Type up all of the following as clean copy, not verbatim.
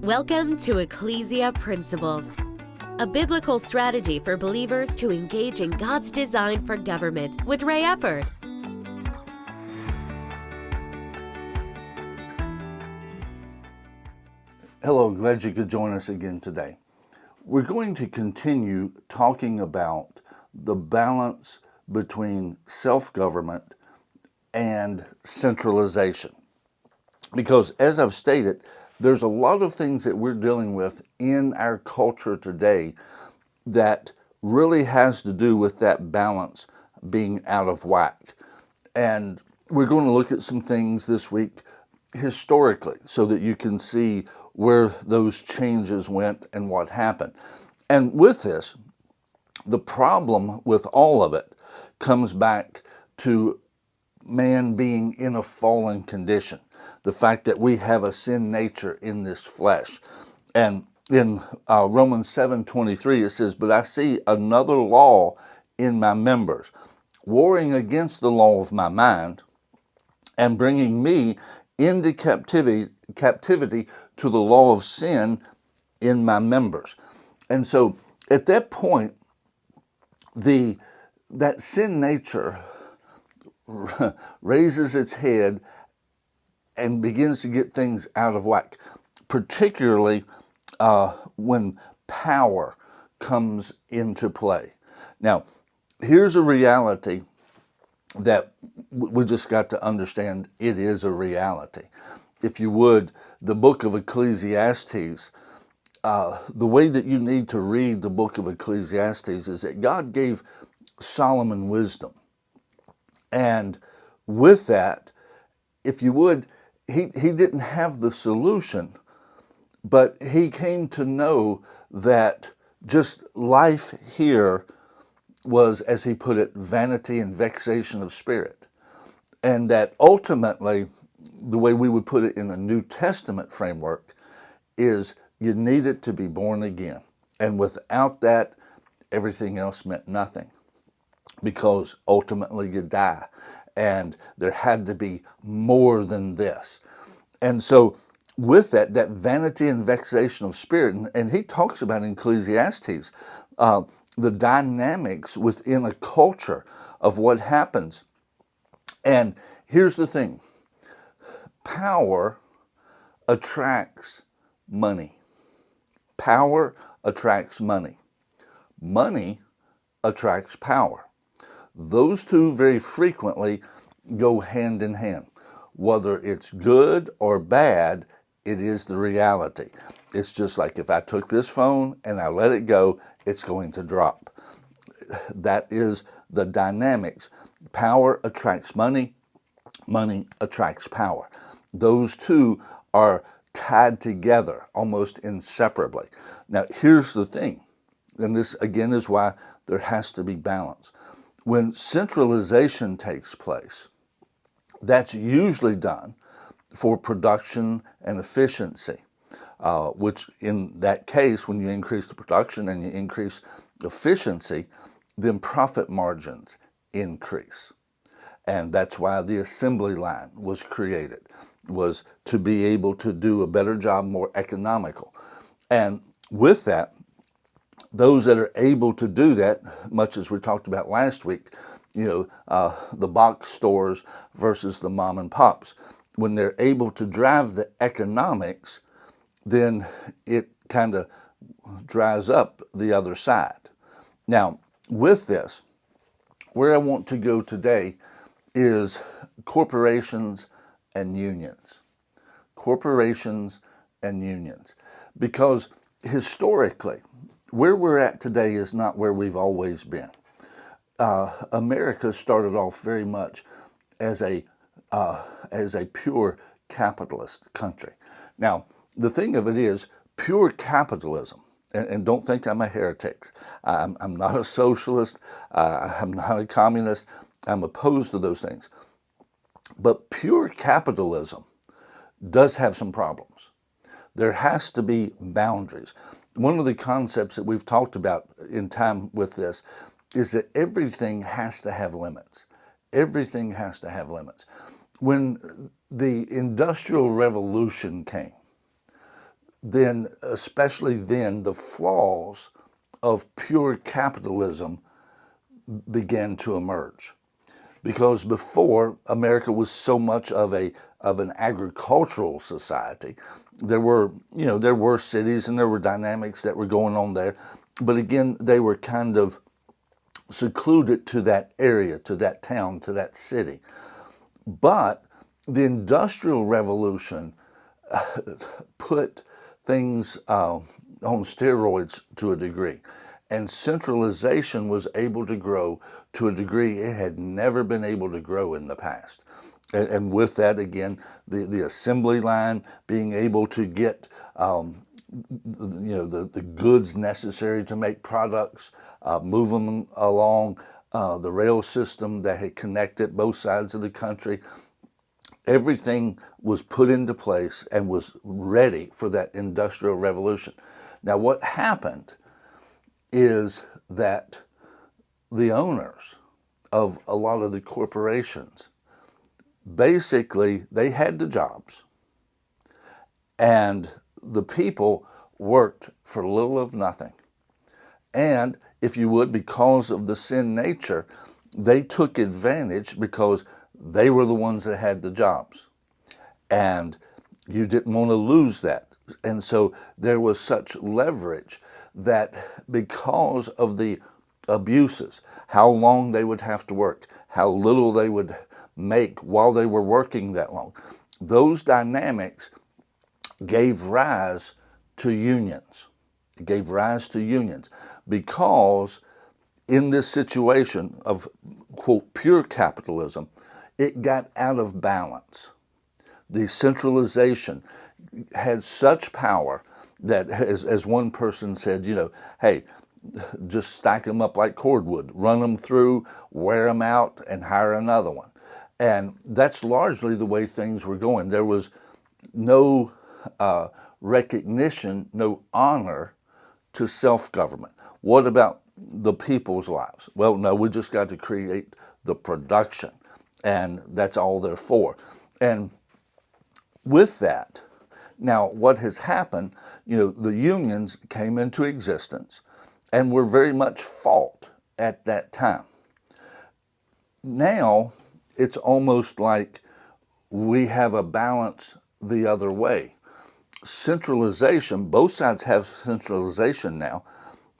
Welcome to Ecclesia Principles, a biblical strategy for believers to engage in God's design for government with Ray Eppard. Hello, glad you could join us again today. We're going to continue talking about the balance between self-government and centralization. Because as I've stated, there's a lot of things that we're dealing with in our culture today that really has to do with that balance being out of whack. And we're going to look at some things this week historically so that you can see where those changes went and what happened. And with this, the problem with all of it comes back to man being in a fallen condition. The fact that we have a sin nature in this flesh. And in Romans 7:23 it says, "But I see another law in my members, warring against the law of my mind, and bringing me into captivity to the law of sin in my members." And so at that point, that sin nature raises its head and begins to get things out of whack, particularly when power comes into play. Now, here's a reality that we just got to understand. It is a reality. If you would, the book of Ecclesiastes, the way that you need to read the book of Ecclesiastes is that God gave Solomon wisdom. And with that, if you would, he didn't have the solution, but he came to know that just life here was, as he put it, vanity and vexation of spirit. And that ultimately, the way we would put it in the New Testament framework, is you needed to be born again. And without that, everything else meant nothing, because ultimately you die. And there had to be more than this. And so with that vanity and vexation of spirit, and he talks about in Ecclesiastes, the dynamics within a culture of what happens. And here's the thing. Power attracts money. Power attracts money. Money attracts power. Those two very frequently go hand in hand. Whether it's good or bad, it is the reality. It's just like if I took this phone and I let it go, it's going to drop. That is the dynamics. Power attracts money. Money attracts power. Those two are tied together almost inseparably. Now, here's the thing, and this again is why there has to be balance. When centralization takes place, that's usually done for production and efficiency, which in that case, when you increase the production and you increase efficiency, then profit margins increase. And that's why the assembly line was created, was to be able to do a better job, more economical. And with that, those that are able to do that, much as we talked about last week, the box stores versus the mom and pops, when they're able to drive the economics, then it kind of dries up the other side. Now, with this, where I want to go today is corporations and unions. Corporations and unions. Because historically, where we're at today is not where we've always been. America started off very much as a pure capitalist country. Now, the thing of it is, pure capitalism, and don't think I'm a heretic. I'm not a socialist. I'm not a communist. I'm opposed to those things. But pure capitalism does have some problems. There has to be boundaries. One of the concepts that we've talked about in time with this is that everything has to have limits. Everything has to have limits. When the Industrial Revolution came, then, especially then, the flaws of pure capitalism began to emerge. Because before, America was so much of an agricultural society. There were cities and there were dynamics that were going on there, but again, they were kind of secluded to that area, to that town, to that city. But the Industrial Revolution put things on steroids to a degree. And centralization was able to grow to a degree it had never been able to grow in the past. And with that, again, the assembly line, being able to get the goods necessary to make products, move them along, the rail system that had connected both sides of the country. Everything was put into place and was ready for that Industrial Revolution. Now, what happened is that the owners of a lot of the corporations, basically, they had the jobs, and the people worked for little of nothing. And if you would, because of the sin nature, they took advantage because they were the ones that had the jobs. And you didn't want to lose that. And so there was such leverage that because of the abuses, how long they would have to work, how little they would make while they were working that long, those dynamics gave rise to unions. It gave rise to unions because in this situation of, quote, pure capitalism, it got out of balance. The centralization had such power that, as one person said, hey, just stack them up like cordwood, run them through, wear them out, and hire another one. And that's largely the way things were going. There was no recognition, no honor to self-government. What about the people's lives? Well, no, we just got to create the production, and that's all they're for. And with that, now what has happened, the unions came into existence and were very much fought at that time. Now it's almost like we have a balance the other way. Centralization, both sides have centralization now,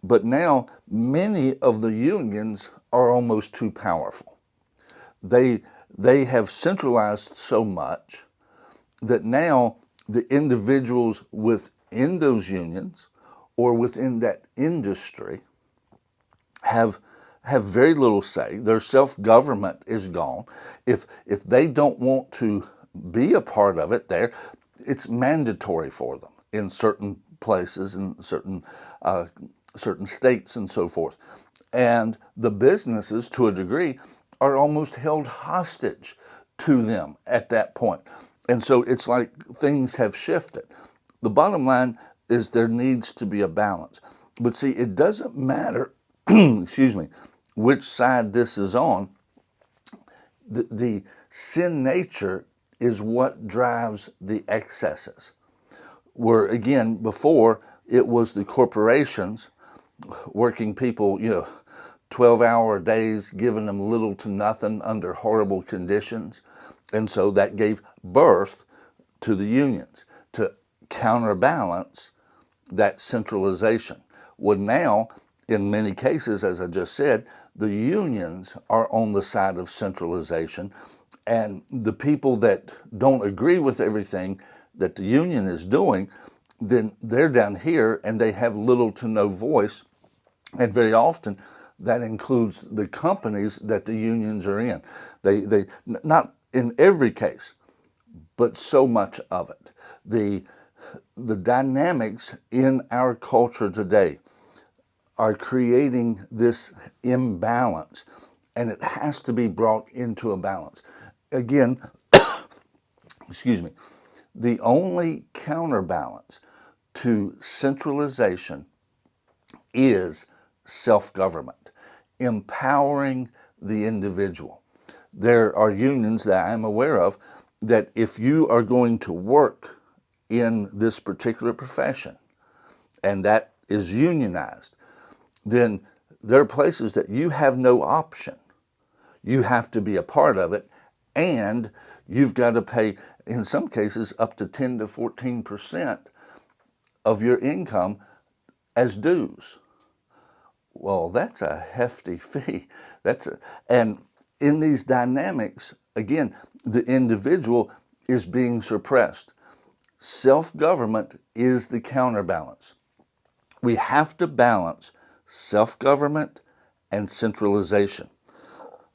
but now many of the unions are almost too powerful. They have centralized so much that now the individuals within those unions or within that industry have very little say. Their self-government is gone. If they don't want to be a part of it there, it's mandatory for them in certain places and certain states and so forth. And the businesses, to a degree, are almost held hostage to them at that point. And so it's like things have shifted. The bottom line is there needs to be a balance. But see, it doesn't matter, excuse me, which side this is on. The sin nature is what drives the excesses. Where, again, before, it was the corporations, working people, 12-hour days, giving them little to nothing under horrible conditions. And so that gave birth to the unions to counterbalance that centralization. Well, now, in many cases, as I just said, the unions are on the side of centralization, and the people that don't agree with everything that the union is doing, then they're down here and they have little to no voice. And very often that includes the companies that the unions are in. They not in every case, but so much of it. The dynamics in our culture today are creating this imbalance, and it has to be brought into a balance. Again, excuse me, the only counterbalance to centralization is self-government, empowering the individual. There are unions that I'm aware of that if you are going to work in this particular profession, and that is unionized, then there are places that you have no option. You have to be a part of it, and you've got to pay, in some cases, up to 10 to 14% of your income as dues. Well, that's a hefty fee. And in these dynamics, again, the individual is being suppressed. Self-government is the counterbalance. We have to balance self-government and centralization.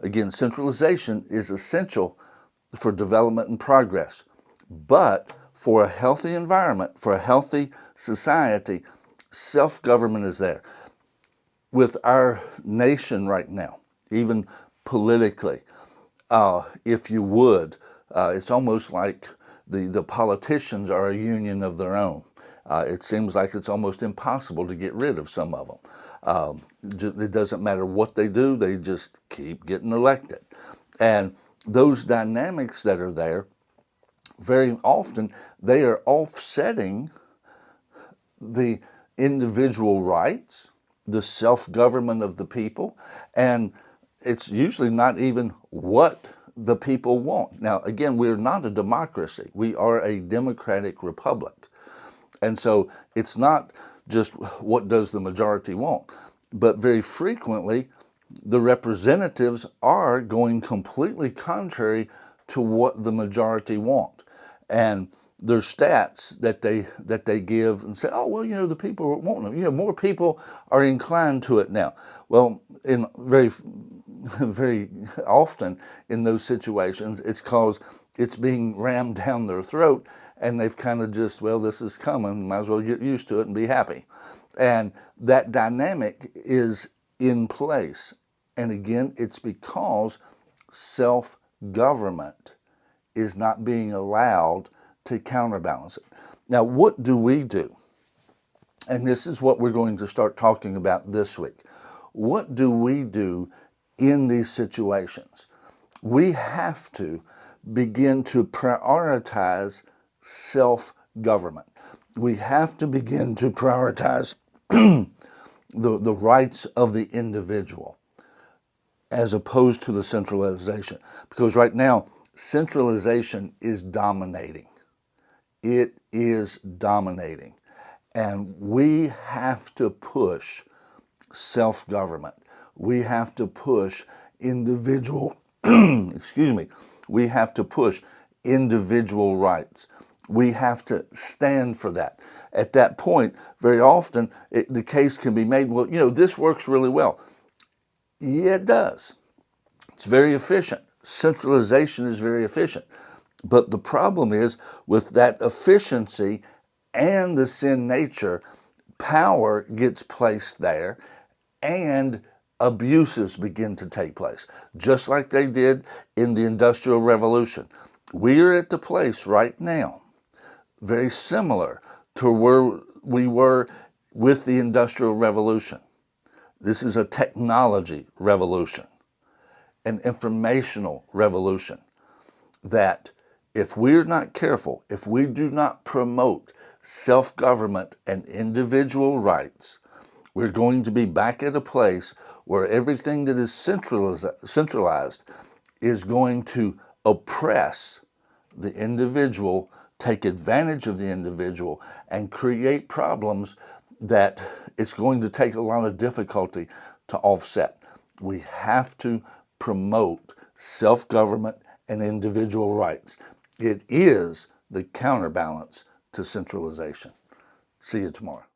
Again, centralization is essential for development and progress, but for a healthy environment, for a healthy society, self-government is there. With our nation right now, even politically, if you would, it's almost like the politicians are a union of their own. It seems like it's almost impossible to get rid of some of them. It doesn't matter what they do, they just keep getting elected. And those dynamics that are there, very often, they are offsetting the individual rights, the self-government of the people, and it's usually not even what the people want. Now, again, we're not a democracy. We are a democratic republic. And so it's not just what does the majority want, but very frequently the representatives are going completely contrary to what the majority want. And there's stats that they give and say, oh, well, the people want them. More people are inclined to it now. Well, in very often in those situations, it's because it's being rammed down their throat, and they've kind of just, well, this is coming, might as well get used to it and be happy. And that dynamic is in place. And again, it's because self-government is not being allowed to counterbalance it. Now, what do we do? And this is what we're going to start talking about this week. What do we do in these situations? We have to begin to prioritize self-government. We have to begin to prioritize the rights of the individual as opposed to the centralization. Because right now, centralization is dominating. It is dominating. And we have to push self-government. We have to push individual, we have to push individual rights. We have to stand for that. At that point, very often, the case can be made, well, this works really well. Yeah, it does. It's very efficient. Centralization is very efficient. But the problem is, with that efficiency and the sin nature, power gets placed there and abuses begin to take place, just like they did in the Industrial Revolution. We are at the place right now, very similar to where we were with the Industrial Revolution. This is a technology revolution, an informational revolution, that if we're not careful, if we do not promote self-government and individual rights, we're going to be back at a place where everything that is centralized is going to oppress the individual, take advantage of the individual, and create problems that it's going to take a lot of difficulty to offset. We have to promote self-government and individual rights. It is the counterbalance to centralization. See you tomorrow.